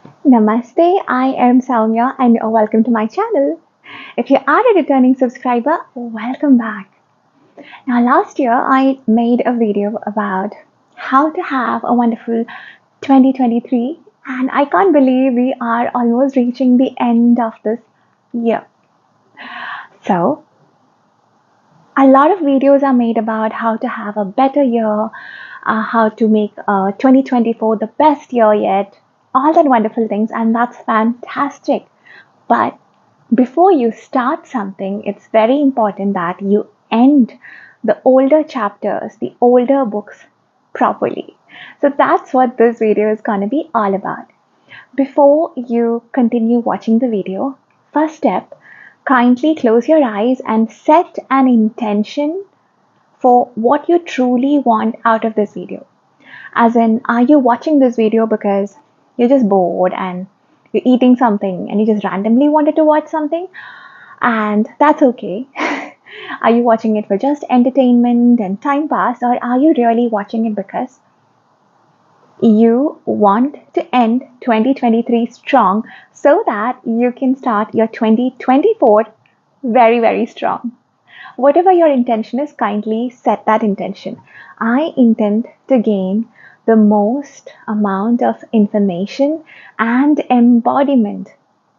Namaste, I am Soumya and welcome to my channel. If you are a returning subscriber, welcome back. Now, last year I made a video about how to have a wonderful 2023, and I can't believe we are almost reaching the end of this year. So, a lot of videos are made about how to have a better year, how to make 2024 the best year yet, all that wonderful things, and that's fantastic. But before you start something, it's very important that you end the older chapters, the older books properly. So that's what this video is going to be all about. Before you continue watching the video, first step, kindly close your eyes and set an intention for what you truly want out of this video. As in, are you watching this video because you're just bored and you're eating something and you just randomly wanted to watch something? And that's okay. Are you watching it for just entertainment and time pass, or are you really watching it because you want to end 2023 strong so that you can start your 2024 very, very strong? Whatever your intention is, kindly set that intention. I intend to gain the most amount of information and embodiment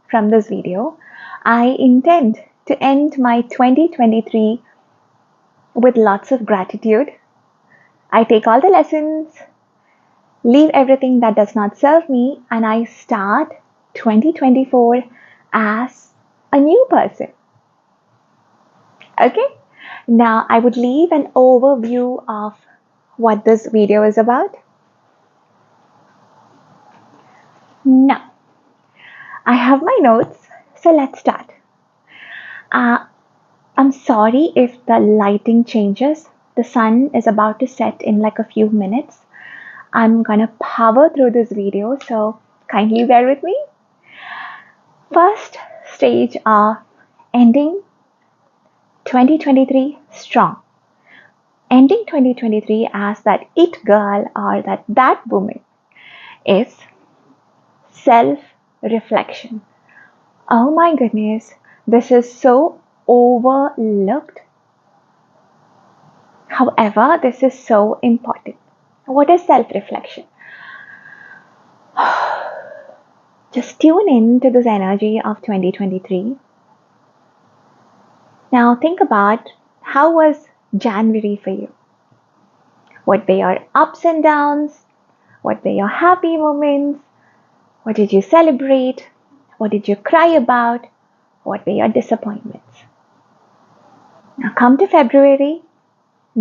from this video. I intend to end my 2023 with lots of gratitude. I take all the lessons, leave everything that does not serve me, and I start 2024 as a new person. Okay? Now, I would leave an overview of what this video is about. Now, I have my notes, so let's start. I'm sorry if the lighting changes. The sun is about to set in like a few minutes. I'm gonna power through this video, so kindly bear with me. First stage of ending 2023 strong. Ending 2023 as that it girl or that woman is self-reflection. Oh my goodness, this is so overlooked. However, this is so important. What is self-reflection? Just tune in to this energy of 2023. Now think about how was January for you? What were your ups and downs? What were your happy moments? What did you celebrate? What did you cry about? What were your disappointments? Now come to February,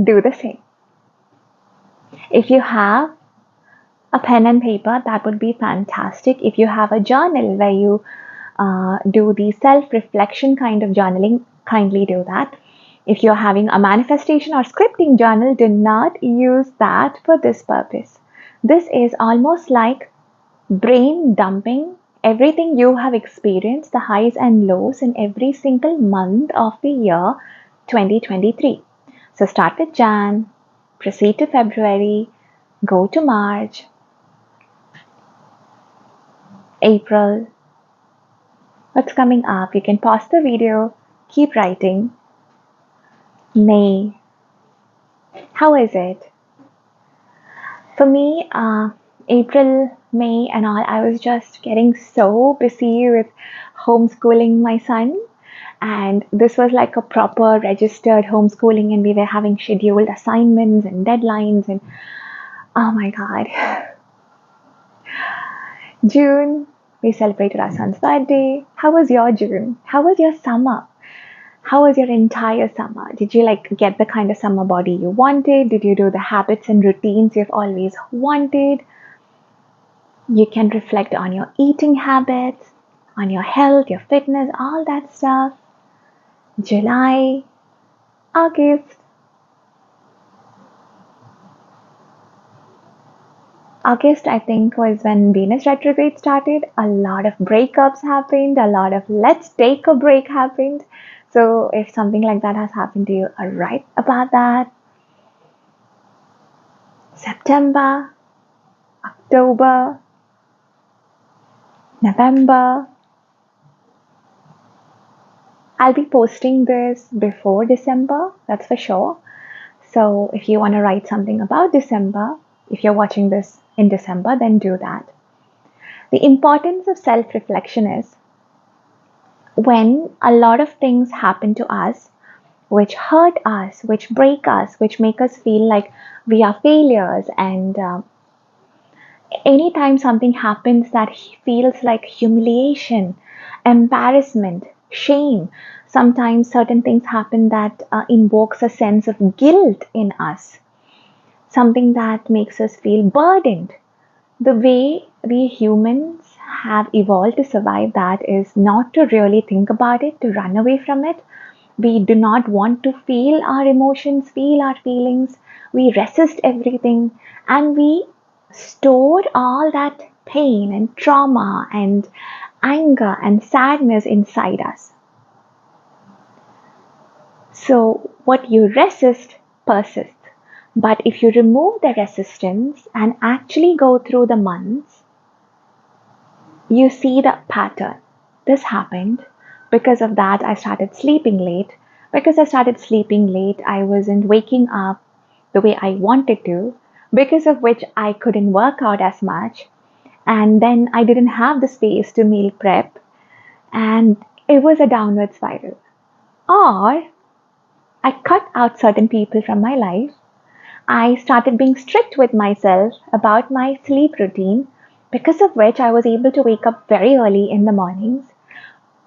do the same. If you have a pen and paper, that would be fantastic. If you have a journal where you do the self-reflection kind of journaling, kindly do that. If you're having a manifestation or scripting journal, do not use that for this purpose. This is almost like brain dumping everything you have experienced, the highs and lows in every single month of the year 2023. So start with Jan, proceed to February, go to March, April. What's coming up? You can pause the video, keep writing. May. How is it? For me, April, May, and all, I was just getting so busy with homeschooling my son. And this was like a proper registered homeschooling, and we were having scheduled assignments and deadlines. And oh my God. June, we celebrated our son's birthday. How was your June? How was your summer? How was your entire summer? Did you get the kind of summer body you wanted? Did you do the habits and routines you've always wanted? You can reflect on your eating habits, on your health, your fitness, all that stuff. July, August. August, I think, was when Venus retrograde started. A lot of breakups happened. A lot of let's take a break happened. So if something like that has happened to you, write about that. September, October, November. I'll be posting this before December, that's for sure. So if you want to write something about December, if you're watching this in December, then do that. The importance of self reflection is when a lot of things happen to us which hurt us, which break us, which make us feel like we are failures, and anytime something happens that feels like humiliation, embarrassment, shame, sometimes certain things happen that invokes a sense of guilt in us, something that makes us feel burdened. The way we humans have evolved to survive that is not to really think about it, to run away from it. We do not want to feel our emotions, feel our feelings. We resist everything and we store all that pain and trauma and anger and sadness inside us. So, what you resist persists. But if you remove the resistance and actually go through the months, you see the pattern. This happened. Because of that, I started sleeping late. Because I started sleeping late, I wasn't waking up the way I wanted to, because of which I couldn't work out as much. And then I didn't have the space to meal prep, and it was a downward spiral. Or I cut out certain people from my life. I started being strict with myself about my sleep routine, because of which I was able to wake up very early in the mornings,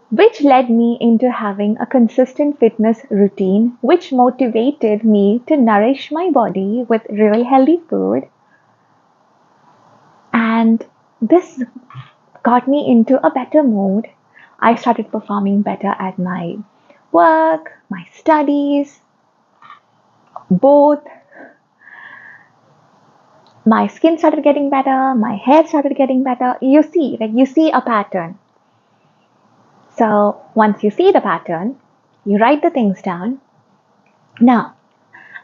which led me into having a consistent fitness routine, which motivated me to nourish my body with real healthy food. And this got me into a better mood. I started performing better at my work, my studies, both. My skin started getting better, my hair started getting better. You see a pattern. So once you see the pattern, you write the things down. Now,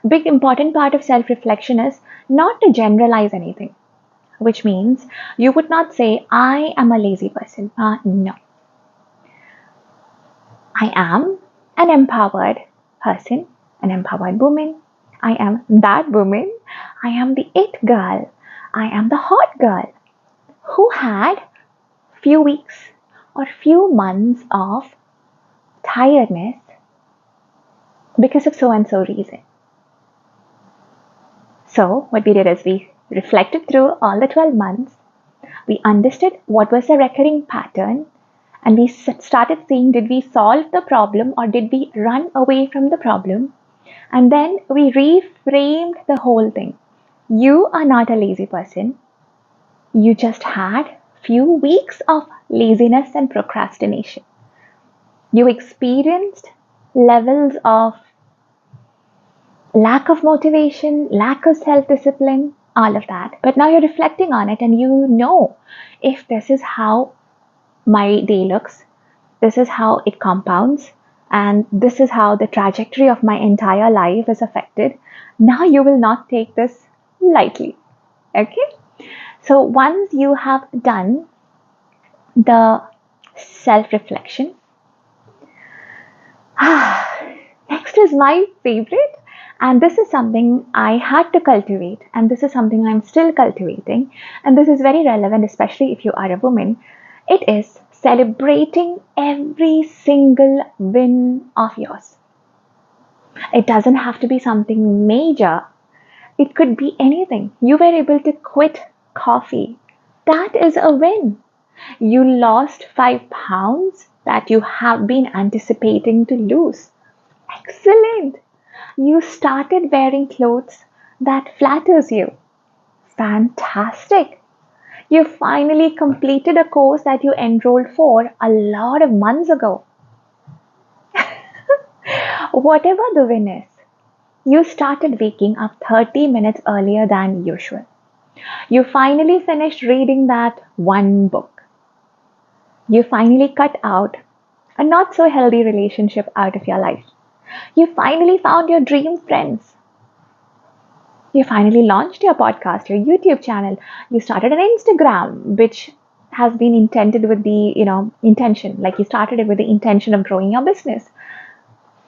big important part of self reflection is not to generalize anything, which means you would not say, I am a lazy person. No, I am an empowered person, an empowered woman. I am that woman. I am the it girl. I am the hot girl who had few weeks or few months of tiredness because of so and so reason. So, what we did is we reflected through all the 12 months, we understood what was the recurring pattern, and we started seeing, did we solve the problem or did we run away from the problem? And then we reframed the whole thing. You are not a lazy person. You just had few weeks of laziness and procrastination. You experienced levels of lack of motivation, lack of self discipline, all of that. But now you're reflecting on it and you know, if this is how my day looks, this is how it compounds, and this is how the trajectory of my entire life is affected. Now you will not take this lightly. Okay? So once you have done the self reflection, next is my favorite. And this is something I had to cultivate, and this is something I'm still cultivating. And this is very relevant, especially if you are a woman. It is celebrating every single win of yours. It doesn't have to be something major, it could be anything. You were able to quit coffee. That is a win. You lost 5 pounds that you have been anticipating to lose. Excellent. You started wearing clothes that flatters you. Fantastic. You finally completed a course that you enrolled for a lot of months ago. Whatever the win is, you started waking up 30 minutes earlier than usual. You finally finished reading that one book. You finally cut out a not so healthy relationship out of your life. You finally found your dream friends. You finally launched your podcast, your YouTube channel. You started an Instagram, which has been intended with the, intention. Like you started it with the intention of growing your business.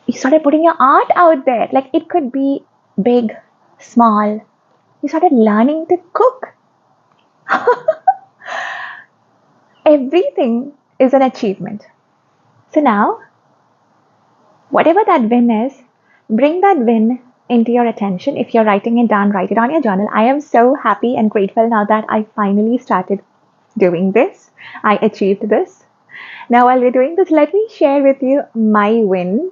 You started putting your art out there. Like it could be big, small. You started learning to cook. Everything is an achievement. So now, whatever that win is, bring that win into your attention. If you're writing it down, write it on your journal. I am so happy and grateful now that I finally started doing this. I achieved this. Now, while we're doing this, let me share with you my win.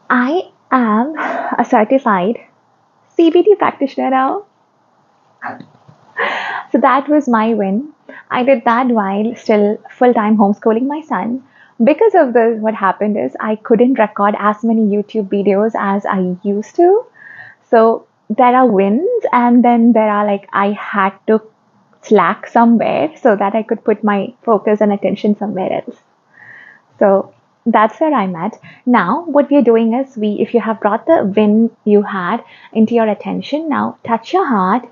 I am a certified CBT practitioner now. So that was my win. I did that while still full-time homeschooling my son. Because of this, what happened is I couldn't record as many YouTube videos as I used to. So there are wins, and then there are like I had to slack somewhere so that I could put my focus and attention somewhere else. So that's where I'm at. Now, what we're doing is if you have brought the win you had into your attention, now touch your heart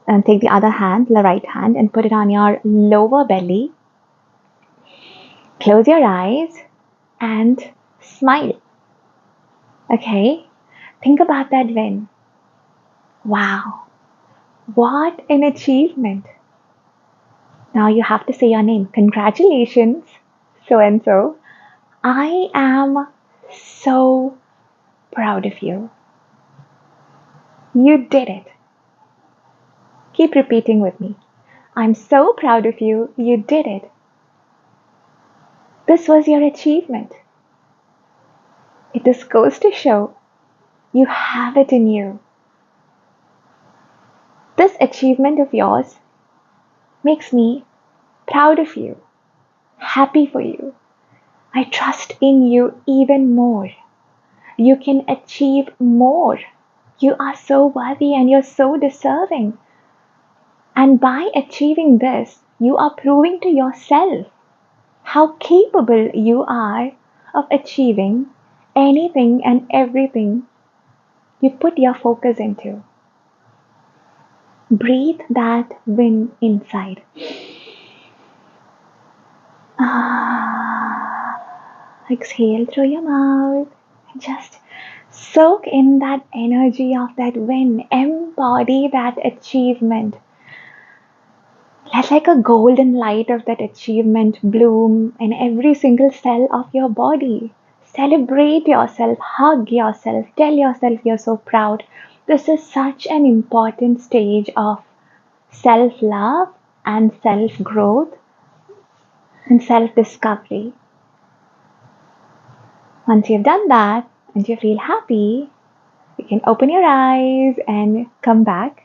and take the other hand, the right hand, and put it on your lower belly. Close your eyes and smile. Okay? Think about that win. Wow. What an achievement. Now you have to say your name. Congratulations, so and so. I am so proud of you. You did it. Keep repeating with me. I'm so proud of you. You did it. This was your achievement. It just goes to show you have it in you. This achievement of yours makes me proud of you, happy for you. I trust in you even more. You can achieve more. You are so worthy and you're so deserving. And by achieving this, you are proving to yourself how capable you are of achieving anything and everything you put your focus into. Breathe that win inside. Exhale through your mouth. Just soak in that energy of that win. Embody that achievement. Let like a golden light of that achievement bloom in every single cell of your body. Celebrate yourself, hug yourself, tell yourself you're so proud. This is such an important stage of self-love and self-growth and self-discovery. Once you've done that and you feel happy, you can open your eyes and come back.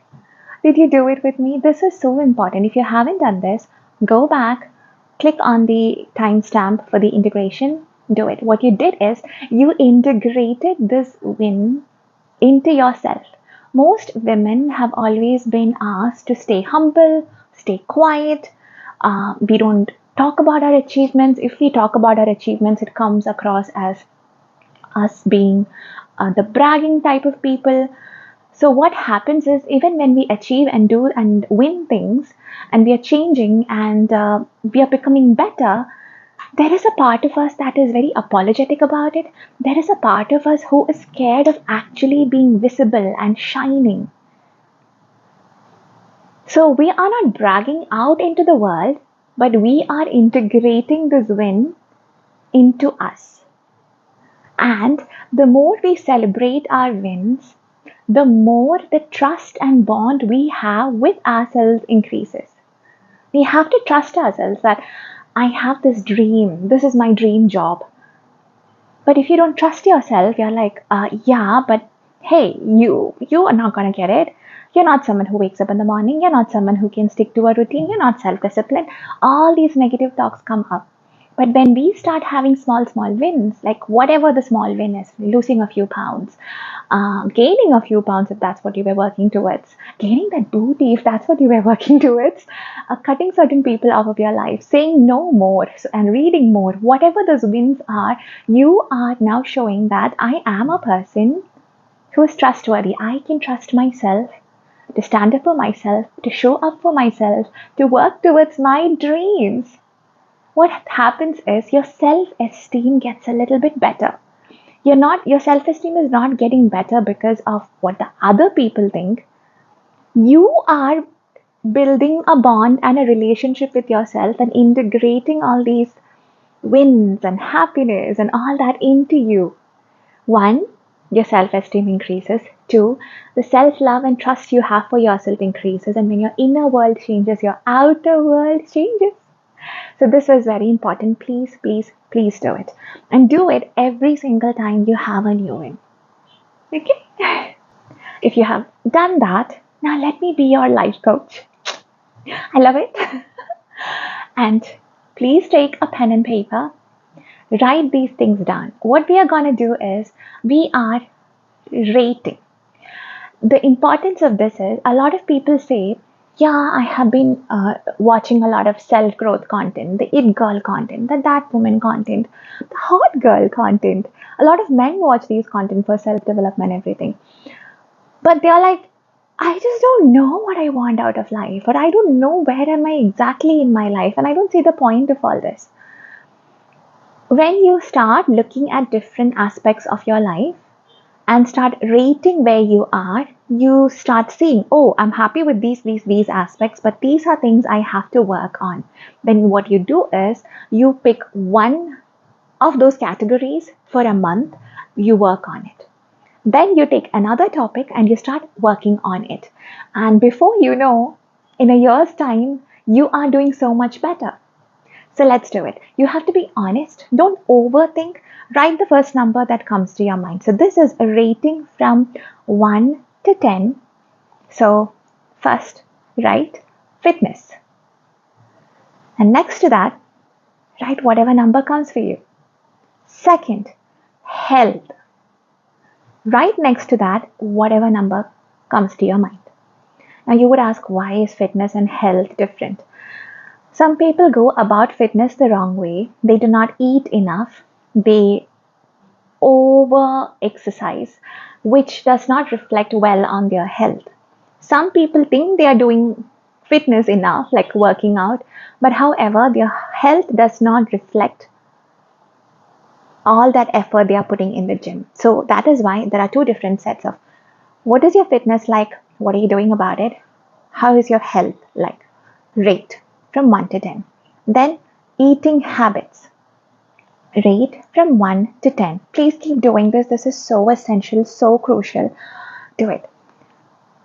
Did you do it with me? This is so important. If you haven't done this, go back, click on the timestamp for the integration, do it. What you did is you integrated this win into yourself. Most women have always been asked to stay humble, stay quiet. We don't talk about our achievements. If we talk about our achievements, it comes across as us being the bragging type of people. So what happens is even when we achieve and do and win things and we are changing and we are becoming better, there is a part of us that is very apologetic about it. There is a part of us who is scared of actually being visible and shining. So we are not bragging out into the world, but we are integrating this win into us. And the more we celebrate our wins, the more the trust and bond we have with ourselves increases. We have to trust ourselves that I have this dream, this is my dream job. But if you don't trust yourself, you're like, yeah, but hey, you are not going to get it. You're not someone who wakes up in the morning. You're not someone who can stick to a routine. You're not self-disciplined. All these negative talks come up. But when we start having small wins, like whatever the small win is, losing a few pounds, gaining a few pounds if that's what you were working towards, gaining that booty if that's what you were working towards, cutting certain people out of your life, saying no more and reading more, whatever those wins are, you are now showing that I am a person who is trustworthy. I can trust myself to stand up for myself, to show up for myself, to work towards my dreams, what happens is your self-esteem gets a little bit better. Your self-esteem is not getting better because of what the other people think. You are building a bond and a relationship with yourself and integrating all these wins and happiness and all that into you. One, your self esteem increases. Two, the self love and trust you have for yourself increases. And when your inner world changes, your outer world changes. So, this was very important. Please, please, please do it. And do it every single time you have a new win. Okay? If you have done that, now let me be your life coach. I love it. And please take a pen and paper, write these things down. What we are going to do is we are rating. The importance of this is a lot of people say, yeah, I have been watching a lot of self growth content, the it girl content, the that woman content, the hot girl content. A lot of men watch these content for self development, everything. But they are like, I just don't know what I want out of life, or I don't know where am I exactly in my life, and I don't see the point of all this. When you start looking at different aspects of your life and start rating where you are, you start seeing, oh, I'm happy with these aspects, but these are things I have to work on. Then what you do is you pick one of those categories for a month, you work on it. Then you take another topic and you start working on it. And before you know, in a year's time, you are doing so much better. So let's do it. You have to be honest. Don't overthink. Write the first number that comes to your mind. So this is a rating from 1 to 10. So first, write fitness. And next to that, write whatever number comes for you. Second, health. Right next to that, whatever number comes to your mind. Now you would ask, why is fitness and health different? Some people go about fitness the wrong way. They do not eat enough. They over exercise, which does not reflect well on their health. Some people think they are doing fitness enough, like working out, but however, their health does not reflect all that effort they are putting in the gym. So that is why there are two different sets of what is your fitness like? What are you doing about it? How is your health like? Rate from 1 to 10. Then eating habits. Rate from 1 to 10. Please keep doing this. This is so essential, so crucial. Do it.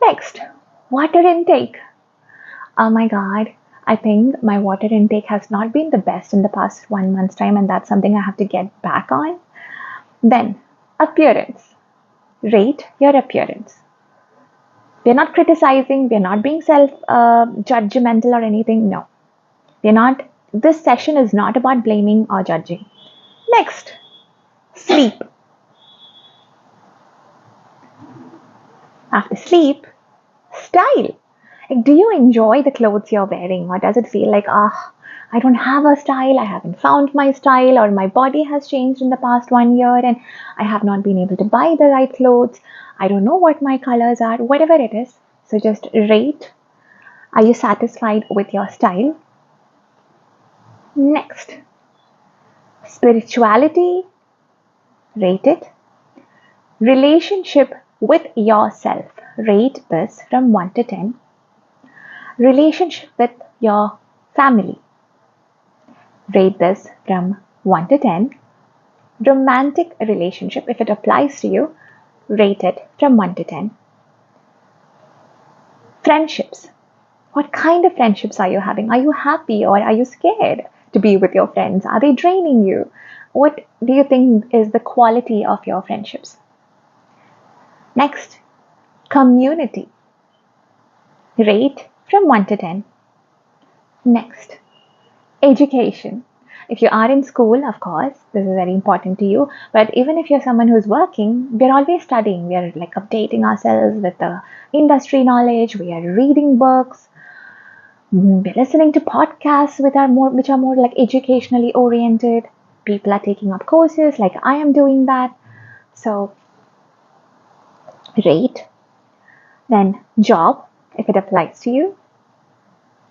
Next, water intake. Oh my God. I think my water intake has not been the best in the past 1 month's time, and that's something I have to get back on. Then, appearance. Rate your appearance. We're not criticizing, we're not being self-judgmental or anything. No. This session is not about blaming or judging. Next, sleep. After sleep, style. Like, do you enjoy the clothes you're wearing, or does it feel like, I don't have a style, I haven't found my style, or my body has changed in the past 1 year and I have not been able to buy the right clothes, I don't know what my colors are, whatever it is. So just rate, are you satisfied with your style? Next, spirituality, rate it. Relationship with yourself, rate this from 1 to 10. Relationship with your family, rate this from 1 to 10. Romantic relationship, if it applies to you, rate it from 1 to 10. Friendships. What kind of friendships are you having? Are you happy or are you scared to be with your friends? Are they draining you? What do you think is the quality of your friendships? Next, community. Rate from 1 to 10. Next, education. If you are in school, of course, this is very important to you. But even if you're someone who's working, we're always studying. We are like updating ourselves with the industry knowledge. We are reading books. We're listening to podcasts which are more like educationally oriented. People are taking up courses like I am doing that. So, rate. Then job. if it applies to you.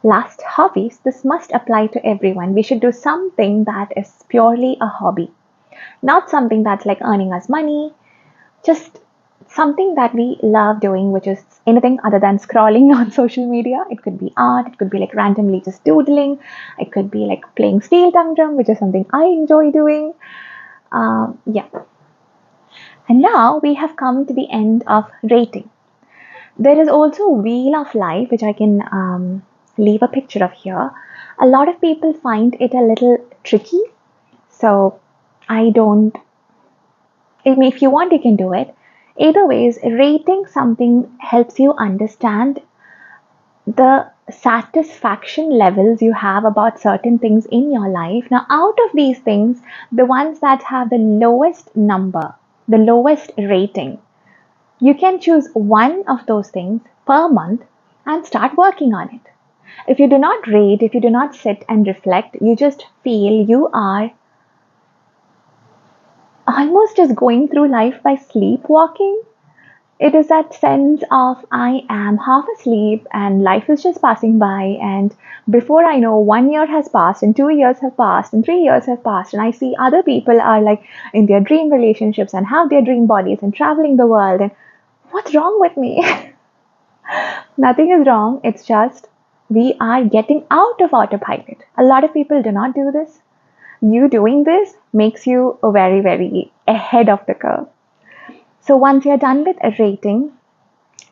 Last, hobbies. This must apply to everyone. We should do something that is purely a hobby, not something that's like earning us money, just something that we love doing, which is anything other than scrolling on social media. It could be art, it could be like randomly just doodling, it could be like playing steel tongue drum, which is something I enjoy doing. Yeah. And now we have come to the end of rating. There is also Wheel of Life, which I can leave a picture of here. A lot of people find it a little tricky, so I don't. I mean, if you want, you can do it. Either ways, rating something helps you understand the satisfaction levels you have about certain things in your life. Now, out of these things, the ones that have the lowest number, the lowest rating, you can choose one of those things per month and start working on it. If you do not rate, if you do not sit and reflect, you just feel you are almost just going through life by sleepwalking. It is that sense of I am half asleep and life is just passing by, and before I know, 1 year has passed, and 2 years have passed, and 3 years have passed, and I see other people are like in their dream relationships and have their dream bodies and traveling the world, and what's wrong with me? Nothing is wrong. It's just we are getting out of autopilot. A lot of people do not do this. You doing this makes you very, very ahead of the curve. So once you're done with a rating,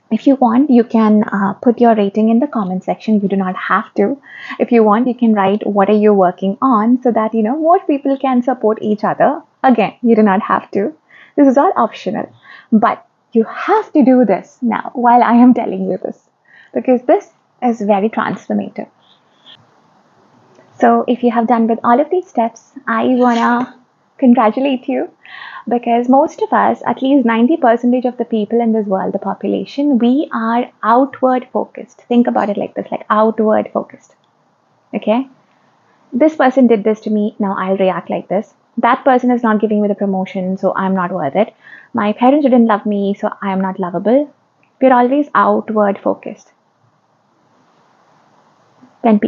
if you want, you can put your rating in the comment section. You do not have to. If you want, you can write what are you working on so that more people can support each other. Again, you do not have to. This is all optional. But you have to do this now while I am telling you this, because this is very transformative. So if you have done with all of these steps, I wanna congratulate you, because most of us, at least 90% of the people in this world, the population, we are outward focused. Think about it like this, like outward focused. Okay? This person did this to me, now I'll react like this. That person is not giving me the promotion, so I'm not worth it. My parents didn't love me, so I am not lovable. We're always outward focused. When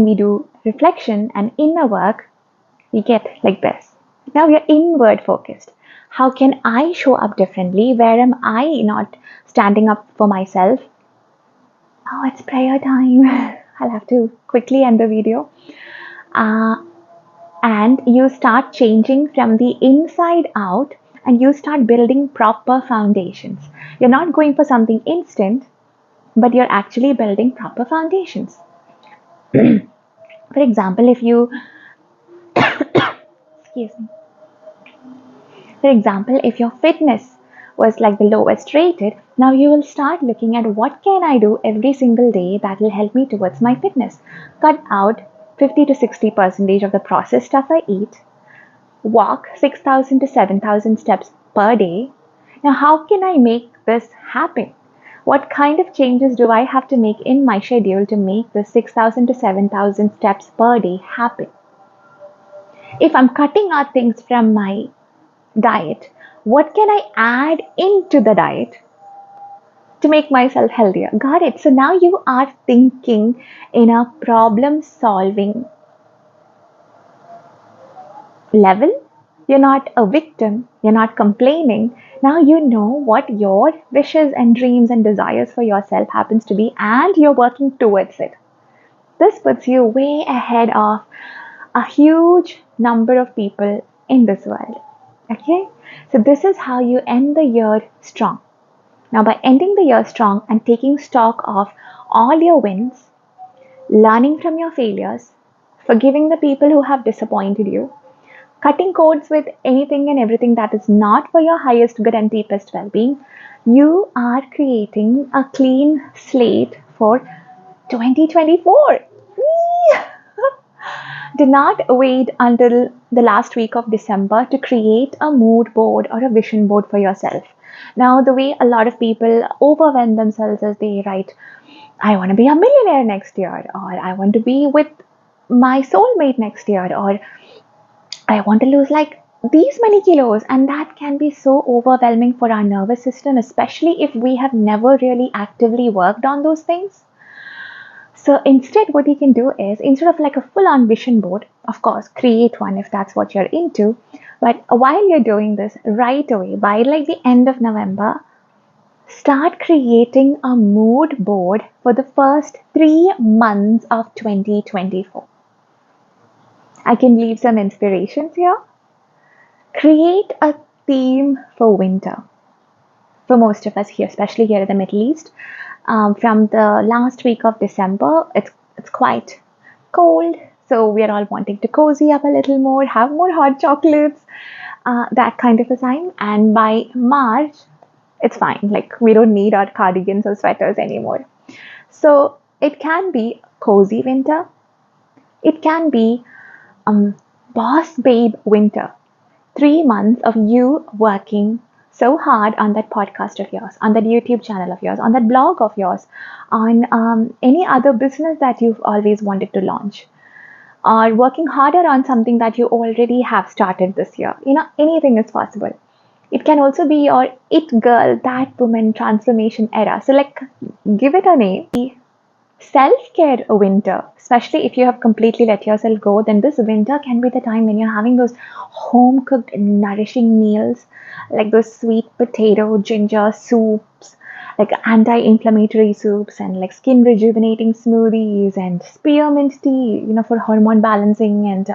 we do reflection and inner work, we get like this. Now we are inward focused. How can I show up differently? Where am I not standing up for myself? Oh, it's prayer time. I'll have to quickly end the video. And you start changing from the inside out, and you start building proper foundations. You're not going for something instant, but you're actually building proper foundations. For example, if you excuse me. For example, if your fitness was like the lowest rated, now you will start looking at what can I do every single day that will help me towards my fitness. Cut out 50 to 60% of the processed stuff I eat. Walk 6,000 to 7,000 steps per day. Now, how can I make this happen? What kind of changes do I have to make in my schedule to make the 6,000 to 7,000 steps per day happen? If I'm cutting out things from my diet, what can I add into the diet to make myself healthier? Got it. So now you are thinking in a problem solving level. You're not a victim, you're not complaining. Now you know what your wishes and dreams and desires for yourself happens to be, and you're working towards it. This puts you way ahead of a huge number of people in this world. Okay, so this is how you end the year strong. Now, by ending the year strong and taking stock of all your wins, learning from your failures, forgiving the people who have disappointed you, cutting cords with anything and everything that is not for your highest good and deepest well being, you are creating a clean slate for 2024. Do not wait until the last week of December to create a mood board or a vision board for yourself. Now, the way a lot of people overwhelm themselves is they write, I want to be a millionaire next year, or I want to be with my soulmate next year, or I want to lose like these many kilos, and that can be so overwhelming for our nervous system, especially if we have never really actively worked on those things. So instead, what you can do is, instead of like a full on vision board, of course, create one if that's what you're into. But while you're doing this, right away, by like the end of November, start creating a mood board for the first 3 months of 2024. I can leave some inspirations here. Create a theme for winter. For most of us here, especially here in the Middle East, from the last week of December, it's quite cold, so we are all wanting to cozy up a little more, have more hot chocolates, that kind of a sign. And by March, it's fine. Like we don't need our cardigans or sweaters anymore. So it can be cozy winter. It can be boss babe winter. 3 months of you working so hard on that podcast of yours, on that YouTube channel of yours, on that blog of yours, on any other business that you've always wanted to launch, or working harder on something that you already have started this year. Anything is possible. It can also be your it girl, that woman transformation era. So, like, give it a name. Self-care winter, especially if you have completely let yourself go, then this winter can be the time when you're having those home cooked nourishing meals, like those sweet potato ginger soups, like anti-inflammatory soups, and like skin rejuvenating smoothies, and spearmint tea, for hormone balancing and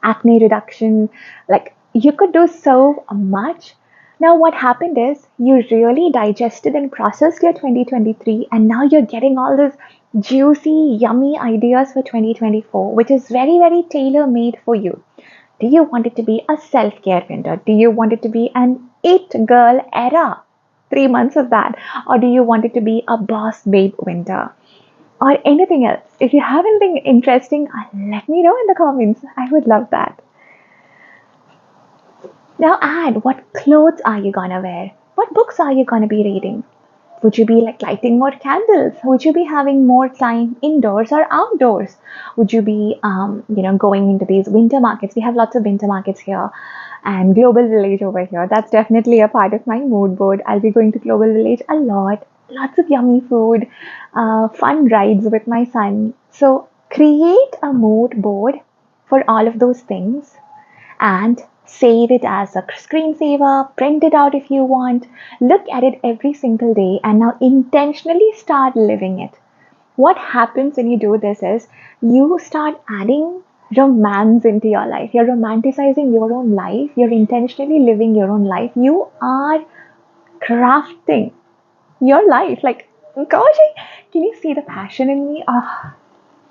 acne reduction. Like, you could do so much. Now, what happened is you really digested and processed your 2023, and now you're getting all this juicy, yummy ideas for 2024, which is very, very tailor made for you. Do you want it to be a self care winter? Do you want it to be an it girl era? 3 months of that. Or do you want it to be a boss babe winter? Or anything else? If you have anything interesting, let me know in the comments. I would love that. Now add, what clothes are you gonna wear? What books are you gonna be reading? Would you be like lighting more candles? Would you be having more time indoors or outdoors? Would you be, going into these winter markets? We have lots of winter markets here, and Global Village over here. That's definitely a part of my mood board. I'll be going to Global Village a lot. Lots of yummy food, fun rides with my son. So create a mood board for all of those things, and save it as a screensaver, print it out if you want, look at it every single day, and now intentionally start living it. What happens when you do this is you start adding romance into your life. You're romanticizing your own life, you're intentionally living your own life, you are crafting your life. Like, gosh, can you see the passion in me? Oh,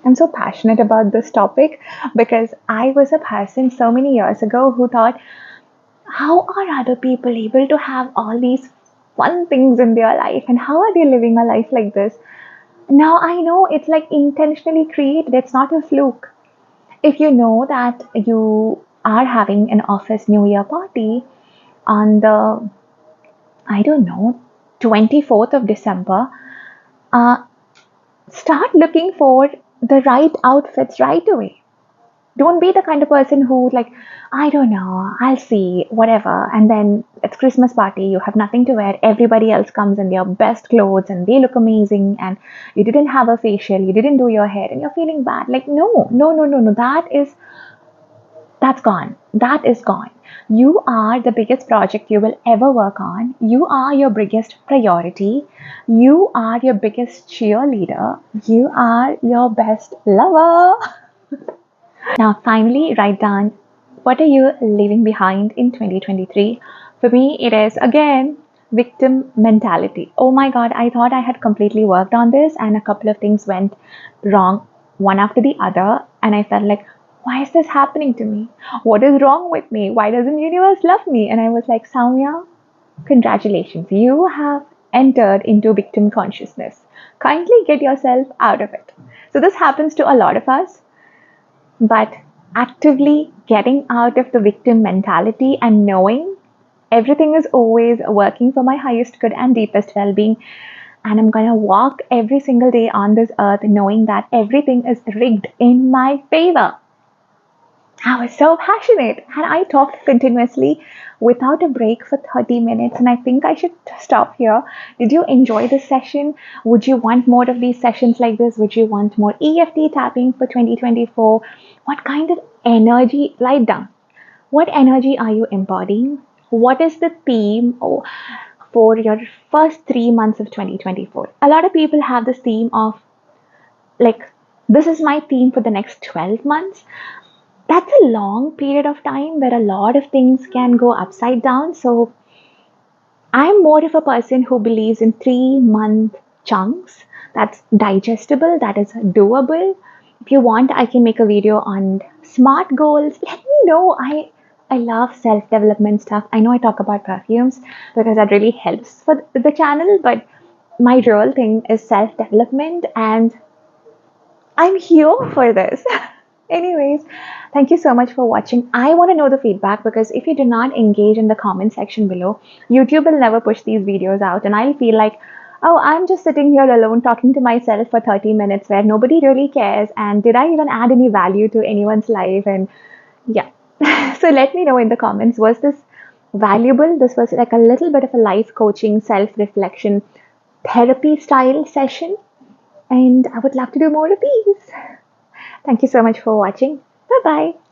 I'm so passionate about this topic because I was a person so many years ago who thought, how are other people able to have all these fun things in their life, and how are they living a life like this? Now I know it's like intentionally created, it's not a fluke. If you know that you are having an office New Year party on the, I don't know, 24th of December, uh, start looking for the right outfits right away. Don't be the kind of person who, like, I don't know, I'll see, whatever. And then it's Christmas party, you have nothing to wear. Everybody else comes in their best clothes and they look amazing, and you didn't have a facial, you didn't do your hair, and you're feeling bad. Like, no, no, no, no, no. That's gone. That is gone. You are the biggest project you will ever work on. You are your biggest priority. You are your biggest cheerleader. You are your best lover. Now, finally, write down, what are you leaving behind in 2023? For me, it is again victim mentality. Oh my God, I thought I had completely worked on this, and a couple of things went wrong, one after the other. And I felt like, why is this happening to me? What is wrong with me? Why doesn't universe love me? And I was like, Soumya, congratulations, you have entered into victim consciousness. Kindly get yourself out of it. So, this happens to a lot of us, but actively getting out of the victim mentality and knowing everything is always working for my highest good and deepest well being. And I'm gonna walk every single day on this earth knowing that everything is rigged in my favor. I was so passionate and I talked continuously without a break for 30 minutes. And I think I should stop here. Did you enjoy this session? Would you want more of these sessions like this? Would you want more EFT tapping for 2024? What kind of energy? Write down. What energy are you embodying? What is the theme for your first 3 months of 2024? A lot of people have this theme of like, this is my theme for the next 12 months. That's a long period of time where a lot of things can go upside down. So I'm more of a person who believes in 3 month chunks. That's digestible, that is doable. If you want, I can make a video on smart goals. Let me know. I love self development stuff. I know I talk about perfumes because that really helps for the channel, but my real thing is self development, and I'm here for this. Anyways, thank you so much for watching. I want to know the feedback because if you do not engage in the comment section below, YouTube will never push these videos out, and I'll feel like, oh, I'm just sitting here alone talking to myself for 30 minutes where nobody really cares. And did I even add any value to anyone's life? And yeah. So let me know in the comments, was this valuable? This was like a little bit of a life coaching, self reflection, therapy style session. And I would love to do more of these. Thank you so much for watching. Bye bye.